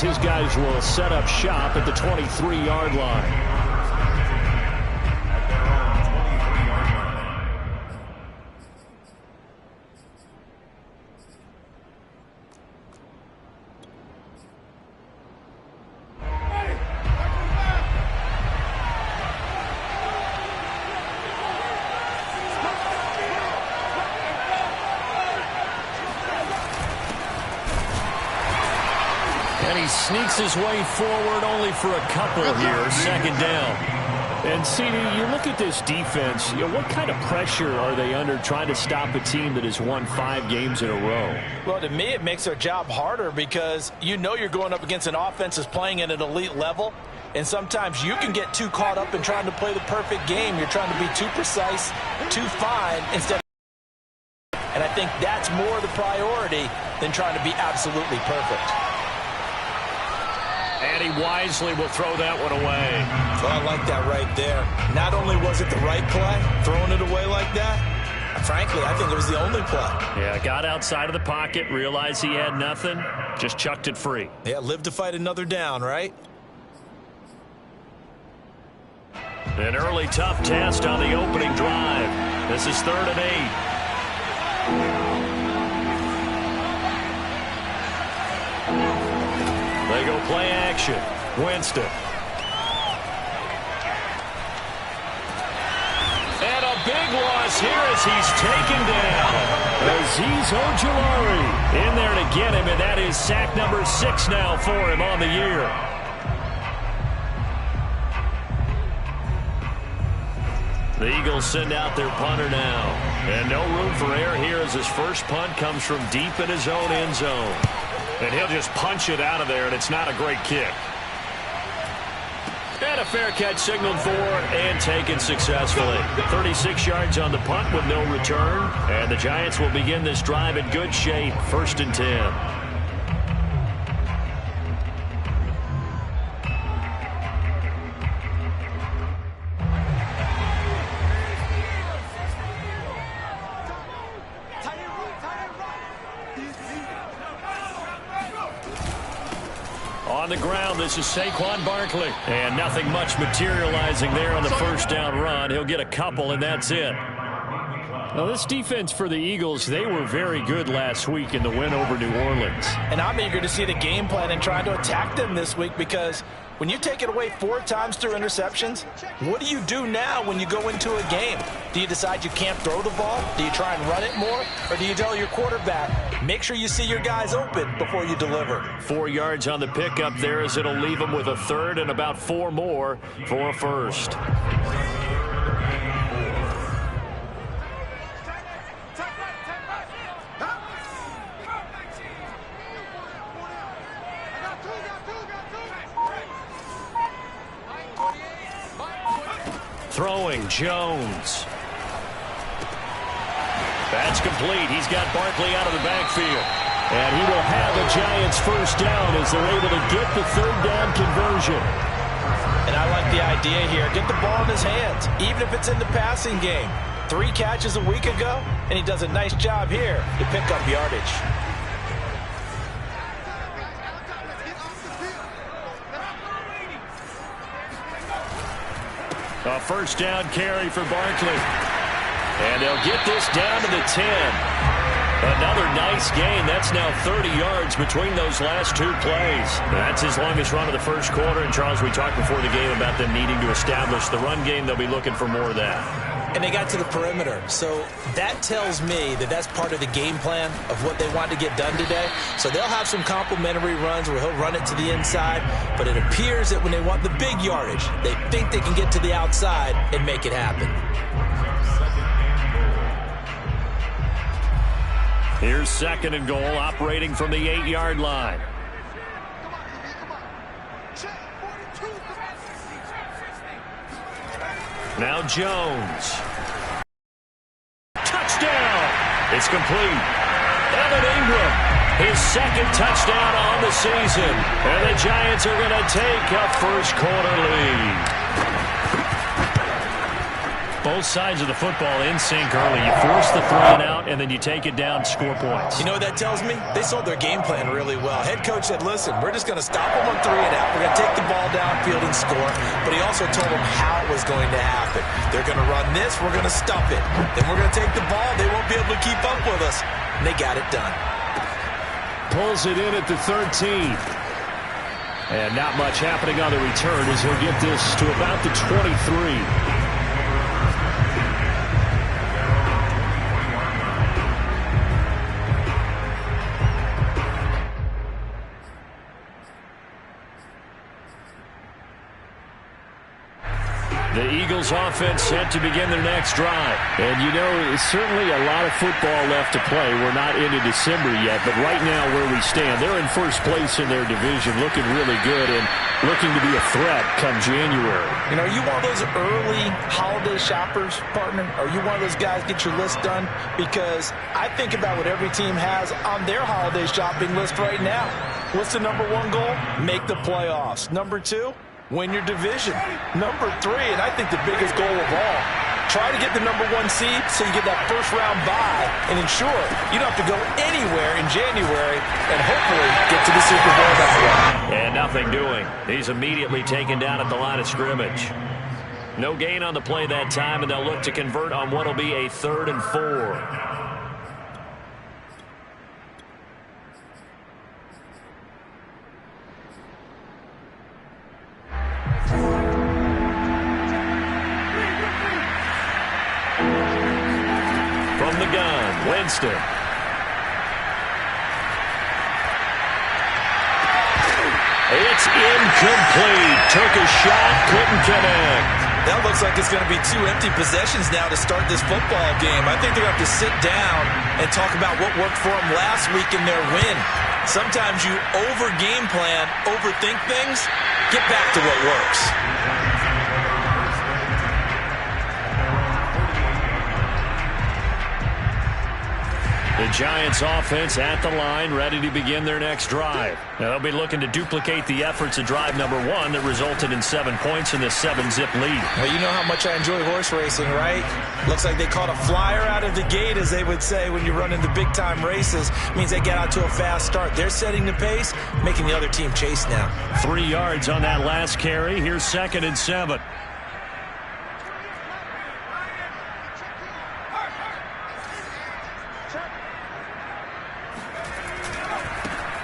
his guys will set up shop at the 23-yard line. And he sneaks his way forward only for a couple here, second down. And, CD, you look at this defense, what kind of pressure are they under trying to stop a team that has won 5 games in a row? Well, to me, it makes their job harder because you know you're going up against an offense that's playing at an elite level. And sometimes you can get too caught up in trying to play the perfect game. You're trying to be too precise, too fine, instead of... And I think that's more the priority than trying to be absolutely perfect. And he wisely will throw that one away. Well, I like that right there. Not only was it the right play, throwing it away like that, frankly, I think it was the only play. Yeah, got outside of the pocket, realized he had nothing, just chucked it free. Yeah, live to fight another down, right? An early tough test on the opening drive. This is 3rd and 8. They go play action. Winston. And a big loss here as he's taken down. Azeez Ojulari in there to get him, and that is sack number 6 now for him on the year. The Eagles send out their punter now. And no room for error here as his first punt comes from deep in his own end zone. And he'll just punch it out of there, and it's not a great kick. And a fair catch signaled for and taken successfully. 36 yards on the punt with no return. And the Giants will begin this drive in good shape. 1st and 10. On the ground, this is Saquon Barkley. And nothing much materializing there on the first down run. He'll get a couple, and that's it. Now, this defense for the Eagles, they were very good last week in the win over New Orleans. And I'm eager to see the game plan and trying to attack them this week because when you take it away 4 times through interceptions, what do you do now when you go into a game? Do you decide you can't throw the ball? Do you try and run it more? Or do you tell your quarterback, make sure you see your guys open before you deliver? 4 yards on the pickup there as it'll leave him with a 3rd and about 4 more for a 1st. Throwing, Jones. That's complete. He's got Barkley out of the backfield. And he will have the Giants first down as they're able to get the 3rd down conversion. And I like the idea here. Get the ball in his hands, even if it's in the passing game. 3 catches a week ago, and he does a nice job here to pick up yardage. A first down carry for Barkley. And they'll get this down to the 10. Another nice gain. That's now 30 yards between those last 2 plays. That's his longest run of the first quarter. And, Charles, we talked before the game about them needing to establish the run game. They'll be looking for more of that. And they got to the perimeter. So that tells me that that's part of the game plan of what they want to get done today. So they'll have some complimentary runs where he'll run it to the inside. But it appears that when they want the big yardage, they think they can get to the outside and make it happen. Here's 2nd and goal, operating from the 8-yard line. Now Jones. Touchdown! It's complete. Evan Ingram, his 2nd touchdown on the season. And the Giants are going to take a first quarter lead. Both sides of the football in sync early. You force the 3 and out, and then you take it down, score points. You know what that tells me? They sold their game plan really well. Head coach said, listen, we're just going to stop them on 3 and out. We're going to take the ball downfield and score. But he also told them how it was going to happen. They're going to run this. We're going to stop it. Then we're going to take the ball. They won't be able to keep up with us. And they got it done. Pulls it in at the 13. And not much happening on the return as he'll get this to about the 23. The Eagles offense set to begin their next drive. And you know, it's certainly a lot of football left to play. We're not into December yet, but right now where we stand, they're in first place in their division, looking really good and looking to be a threat come January. You know, are you one of those early holiday shoppers, partner? Are you one of those guys get your list done? Because I think about what every team has on their holiday shopping list right now. What's the number 1 goal? Make the playoffs. Number 2? Win your division. Number 3, and I think the biggest goal of all, try to get the number 1 seed so you get that first-round bye and ensure you don't have to go anywhere in January and hopefully get to the Super Bowl that way. And nothing doing. He's immediately taken down at the line of scrimmage. No gain on the play that time, and they'll look to convert on what will be a 3rd and 4. From the gun, Winston. It's incomplete. Took a shot, couldn't connect. That looks like it's going to be 2 empty possessions now to start this football game. I think they're going to have to sit down and talk about what worked for them last week in their win. Sometimes you over-game plan, overthink things. Get back to what works. The Giants offense at the line, ready to begin their next drive. Now, they'll be looking to duplicate the efforts of drive number 1 that resulted in 7 points in this 7-zip lead. Well, you know how much I enjoy horse racing, right? Looks like they caught a flyer out of the gate, as they would say when you run into big-time races. It means they get out to a fast start. They're setting the pace, making the other team chase now. 3 yards on that last carry. Here's 2nd and 7.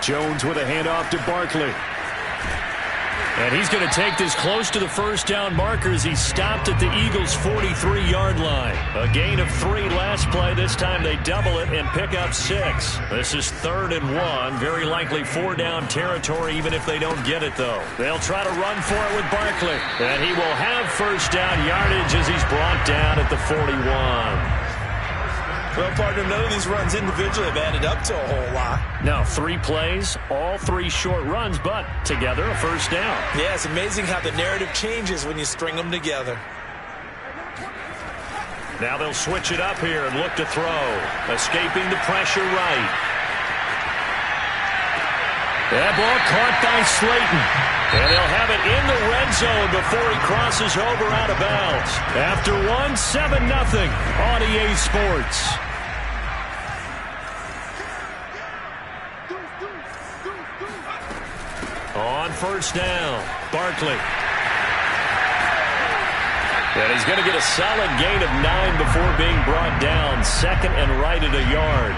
Jones with a handoff to Barkley. And he's going to take this close to the first down marker as he stopped at the Eagles' 43-yard line. A gain of 3 last play. This time they double it and pick up 6. This is 3rd and 1. Very likely 4-down territory even if they don't get it, though. They'll try to run for it with Barkley. And he will have first down yardage as he's brought down at the 41. Well, partner, none of these runs individually have added up to a whole lot. Now, 3 plays, all 3 short runs, but together a first down. Yeah, it's amazing how the narrative changes when you string them together. Now they'll switch it up here and look to throw. Escaping the pressure right. That ball caught by Slayton. And they'll have it in the red zone before he crosses over out of bounds. After 7-0 on EA Sports. On first down, Barkley. And he's going to get a solid gain of 9 before being brought down. 2nd and right at a yard.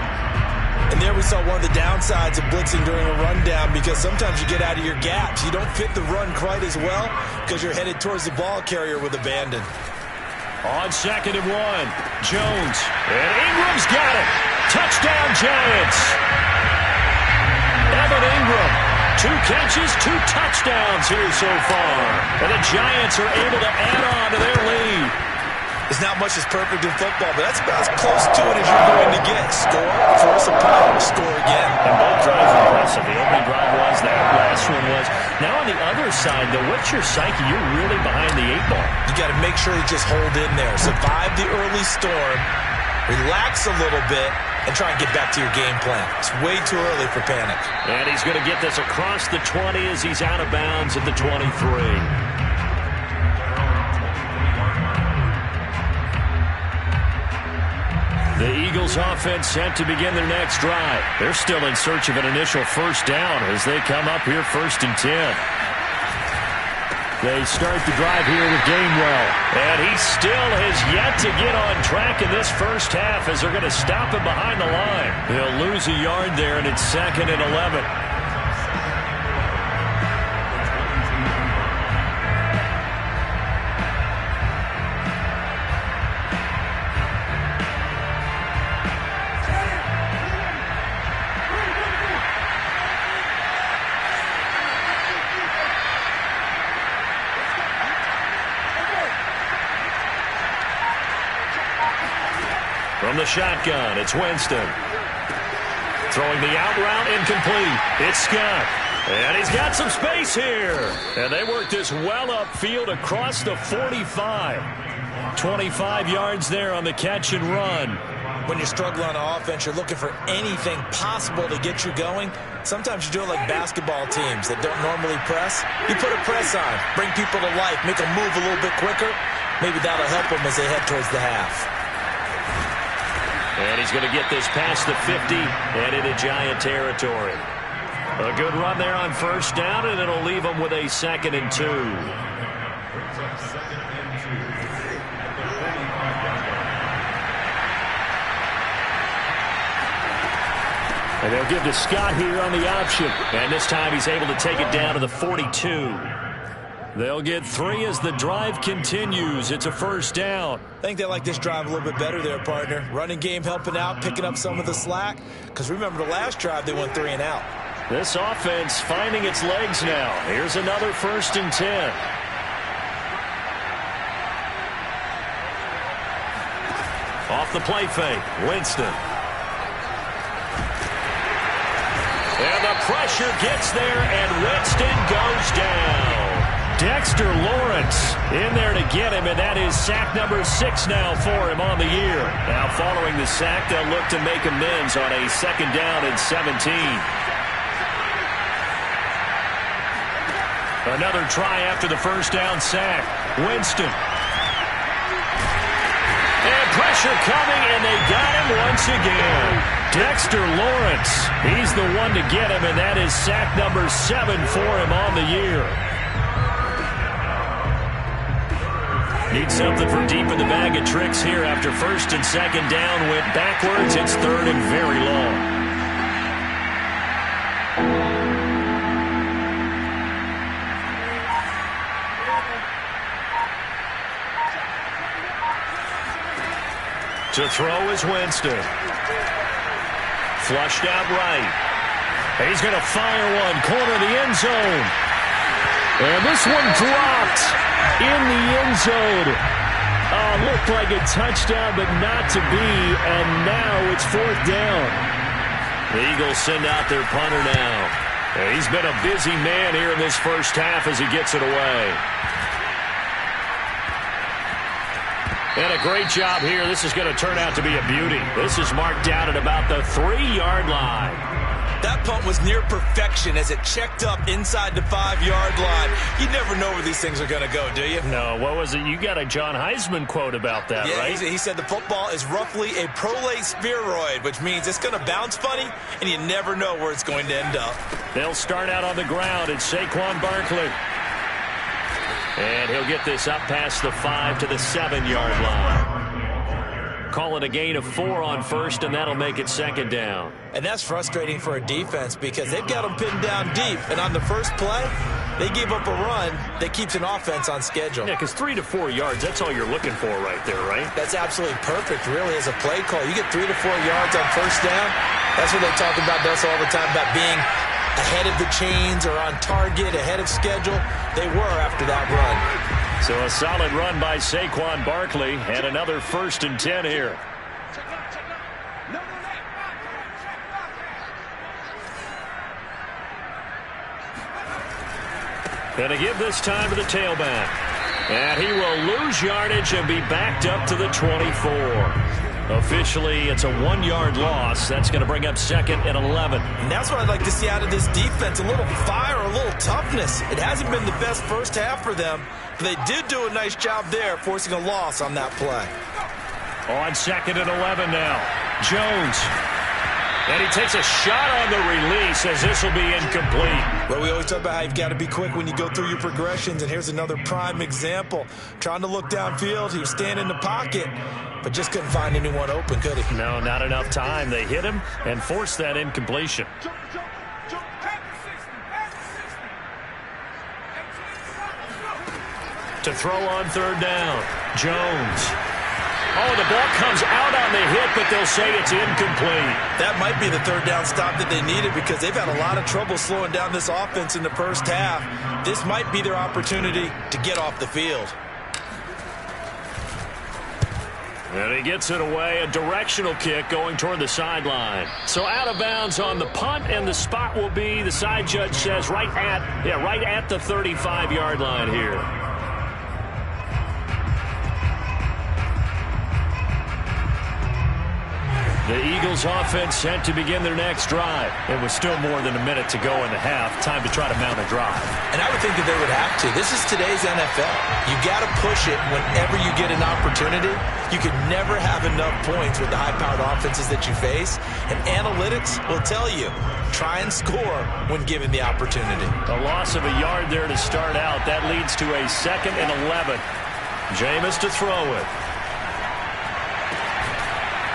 And there we saw one of the downsides of blitzing during a rundown, because sometimes you get out of your gaps. You don't fit the run quite as well because you're headed towards the ball carrier with abandon. On 2nd and 1, Jones. And Ingram's got it. Touchdown, Giants. Evan Ingram. 2 catches, 2 touchdowns here so far. And the Giants are able to add on to their lead. It's not much that's perfect in football, but that's about as close to it as you're going to get. Score, force a punt, score again. And both drives are impressive. The opening drive was, that last one was. Now on the other side, though, what's your psyche? You're really behind the 8 ball. You got to make sure you just hold in there. Survive the early storm, relax a little bit, and try and get back to your game plan. It's way too early for panic. And he's going to get this across the 20 as he's out of bounds at the 23. The Eagles offense set to begin their next drive. They're still in search of an initial first down as they come up here 1st and 10. They start the drive here with Gainwell. And he still has yet to get on track in this first half as they're going to stop him behind the line. He'll lose a yard there, and it's 2nd and 11. From the shotgun, it's Winston. Throwing the out route, incomplete. It's Scott. And he's got some space here. And they work this well upfield across the 45. 25 yards there on the catch and run. When you're struggling on offense, you're looking for anything possible to get you going. Sometimes you do it like basketball teams that don't normally press. You put a press on, bring people to life, make them move a little bit quicker. Maybe that'll help them as they head towards the half. And he's going to get this past the 50 and into Giant territory. A good run there on first down, and it'll leave him with a 2nd and 2. And they'll give to Scott here on the option. And this time he's able to take it down to the 42. They'll get 3 as the drive continues. It's a first down. I think they like this drive a little bit better there, partner. Running game helping out, picking up some of the slack. Because remember, the last drive they went 3 and out. This offense finding its legs now. Here's another 1st and 10. Off the play fake, Winston. And the pressure gets there, and Winston goes down. Dexter Lawrence in there to get him, and that is sack number 6 now for him on the year. Now following the sack, they'll look to make amends on a 2nd down and 17. Another try after the first down sack. Winston. And pressure coming, and they got him once again. Dexter Lawrence, he's the one to get him, and that is sack number 7 for him on the year. Need something for deep in the bag of tricks here after 1st and 2nd down went backwards. It's 3rd and very long. To throw is Winston. Flushed out right. He's going to fire one, corner of the end zone. And this one dropped in the end zone. Looked like a touchdown, but not to be. And now it's 4th down. The Eagles send out their punter now. He's been a busy man here in this first half as he gets it away. And a great job here. This is going to turn out to be a beauty. This is marked down at about the 3-yard line. That punt was near perfection as it checked up inside the 5-yard line. You never know where these things are going to go, do you? No, what was it? You got a John Heisman quote about that, right? He said the football is roughly a prolate spheroid, which means it's going to bounce funny, and you never know where it's going to end up. They'll start out on the ground. It's Saquon Barkley. And he'll get this up past the 5 to the 7-yard line. Call it a gain of 4 on first, and that'll make it 2nd down. And that's frustrating for a defense because they've got them pinned down deep. And on the first play, they give up a run that keeps an offense on schedule. Yeah, because 3 to 4 yards, that's all you're looking for right there, right? That's absolutely perfect, really, as a play call. You get 3 to 4 yards on first down. That's what they talk about us all the time, about being ahead of the chains or on target, ahead of schedule. They were after that run. So a solid run by Saquon Barkley and another 1st and 10 here. Going to give this time to the tailback. And he will lose yardage and be backed up to the 24. Officially, it's a 1-yard loss. That's going to bring up 2nd and 11. And that's what I'd like to see out of this defense, a little fire, a little toughness. It hasn't been the best first half for them, but they did do a nice job there, forcing a loss on that play. On 2nd and 11 now. Jones. And he takes a shot on the release as this will be incomplete. Well, we always talk about how you've got to be quick when you go through your progressions, and here's another prime example. Trying to look downfield, he was standing in the pocket, but just couldn't find anyone open, could he? No, not enough time. They hit him and forced that incompletion. To throw on 3rd down, Jones. Oh, the ball comes out on the hit, but they'll say it's incomplete. That might be the 3rd down stop that they needed because they've had a lot of trouble slowing down this offense in the first half. This might be their opportunity to get off the field. And he gets it away, a directional kick going toward the sideline. So out of bounds on the punt, and the spot will be, the side judge says, right at the 35-yard line here. The Eagles offense set to begin their next drive. It was still more than a minute to go in the half. Time to try to mount a drive. And I would think that they would have to. This is today's NFL. You got to push it whenever you get an opportunity. You can never have enough points with the high-powered offenses that you face. And analytics will tell you, try and score when given the opportunity. A loss of a yard there to start out. That leads to a 2nd and 11. Jameis to throw it.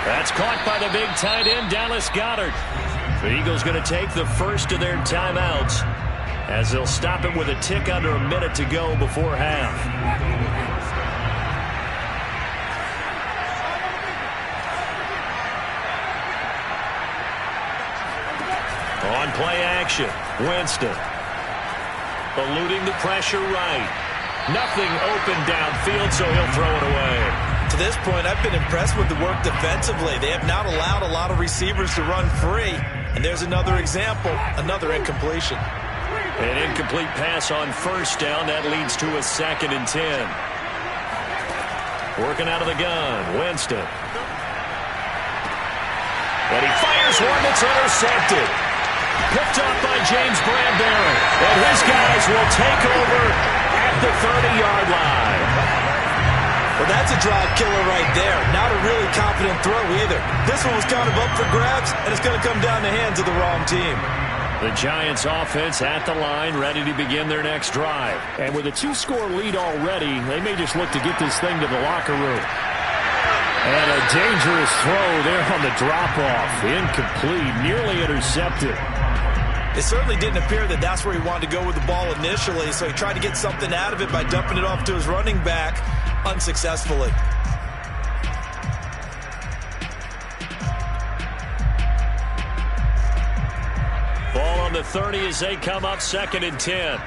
That's caught by the big tight end, Dallas Goedert. The Eagles going to take the first of their timeouts as they'll stop it with a tick under a minute to go before half. On play action, Winston. Eluding the pressure right. Nothing open downfield, so he'll throw it away. To this point, I've been impressed with the work defensively. They have not allowed a lot of receivers to run free. And there's another example, another incompletion. An incomplete pass on 1st down. That leads to a 2nd and 10. Working out of the gun, Winston. And he fires one that's intercepted. Picked up by James Bradbury. And his guys will take over at the 30-yard line. Well, that's a drive killer right there. Not a really confident throw either. This one was kind of up for grabs, and it's going to come down the hands of the wrong team. The Giants offense at the line, ready to begin their next drive. And with a 2-score lead already, they may just look to get this thing to the locker room. And a dangerous throw there on the drop-off. Incomplete, nearly intercepted. It certainly didn't appear that that's where he wanted to go with the ball initially, so he tried to get something out of it by dumping it off to his running back unsuccessfully. Ball on the 30 as they come up 2nd and 10.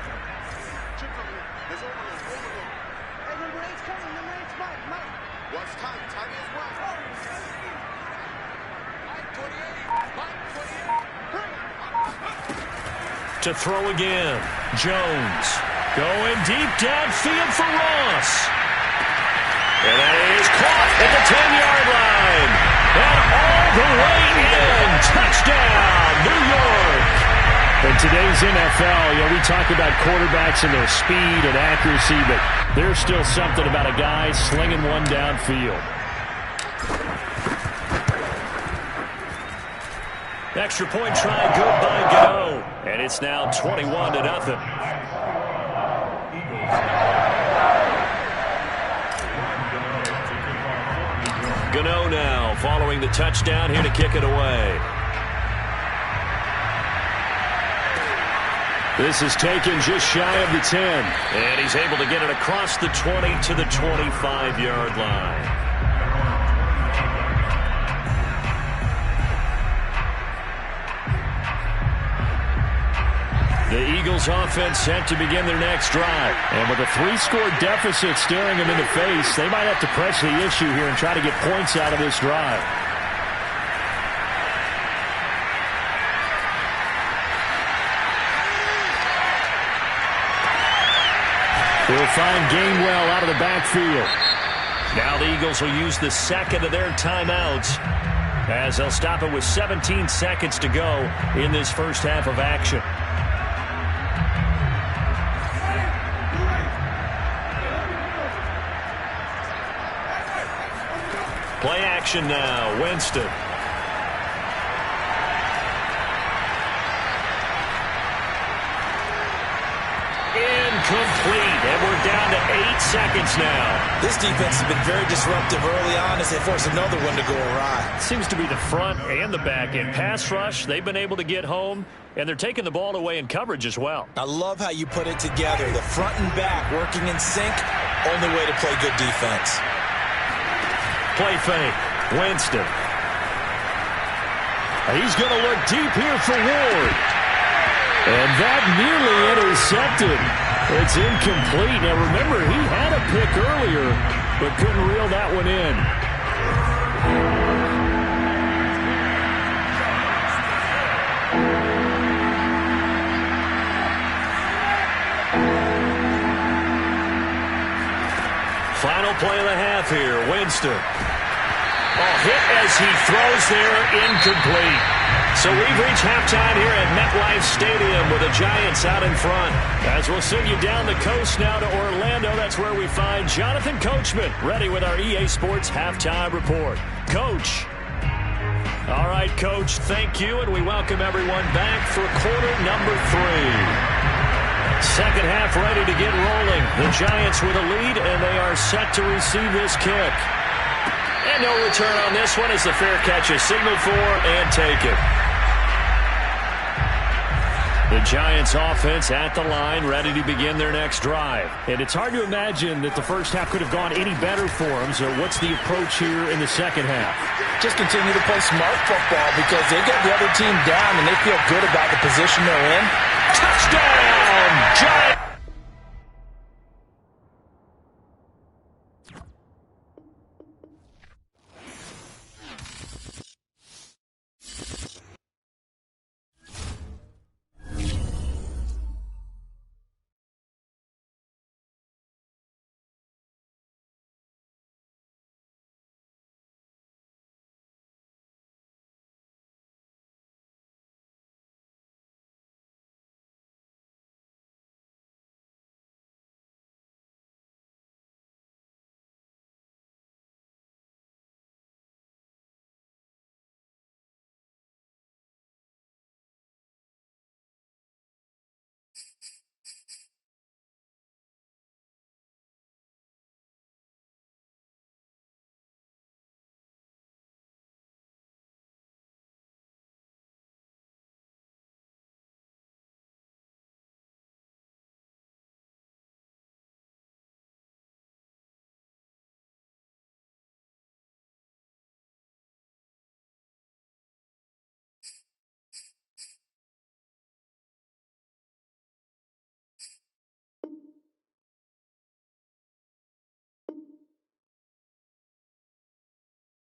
To throw again, Jones going deep downfield for Ross. And that is caught at the 10-yard line. And all the way in. Touchdown, New York. In today's NFL, we talk about quarterbacks and their speed and accuracy, but there's still something about a guy slinging one downfield. Extra point try, good by Gano. And it's now 21-0. Gano now following the touchdown, here to kick it away. This is taken just shy of the 10. And he's able to get it across the 20 to the 25-yard line. The Eagles offense set to begin their next drive. And with a 3-score deficit staring them in the face, they might have to press the issue here and try to get points out of this drive. He'll find Gainwell out of the backfield. Now the Eagles will use the 2nd of their timeouts as they'll stop it with 17 seconds to go in this first half of action. Play action now. Winston. Incomplete, and we're down to 8 seconds now. This defense has been very disruptive early on as they force another one to go awry. Seems to be the front and the back end. Pass rush, they've been able to get home, and they're taking the ball away in coverage as well. I love how you put it together. The front and back working in sync, only way to play good defense. Play fake. Winston. He's going to look deep here for Ward. And that nearly intercepted. It's incomplete. Now, remember, he had a pick earlier, but couldn't reel that one in. Final play of the half here. Winston. Hit as he throws there, incomplete. So we've reached halftime here at MetLife Stadium with the Giants out in front. As we'll send you down the coast now to Orlando, that's where we find Jonathan Coachman, ready with our EA Sports Halftime Report. Coach. All right, Coach, thank you, and we welcome everyone back for quarter number 3. Second half ready to get rolling. The Giants with a lead, and they are set to receive this kick. And no return on this one as the fair catch is signaled for and taken. The Giants offense at the line, ready to begin their next drive. And it's hard to imagine that the first half could have gone any better for them. So what's the approach here in the second half? Just continue to play smart football because they get the other team down and they feel good about the position they're in. Touchdown, Giants!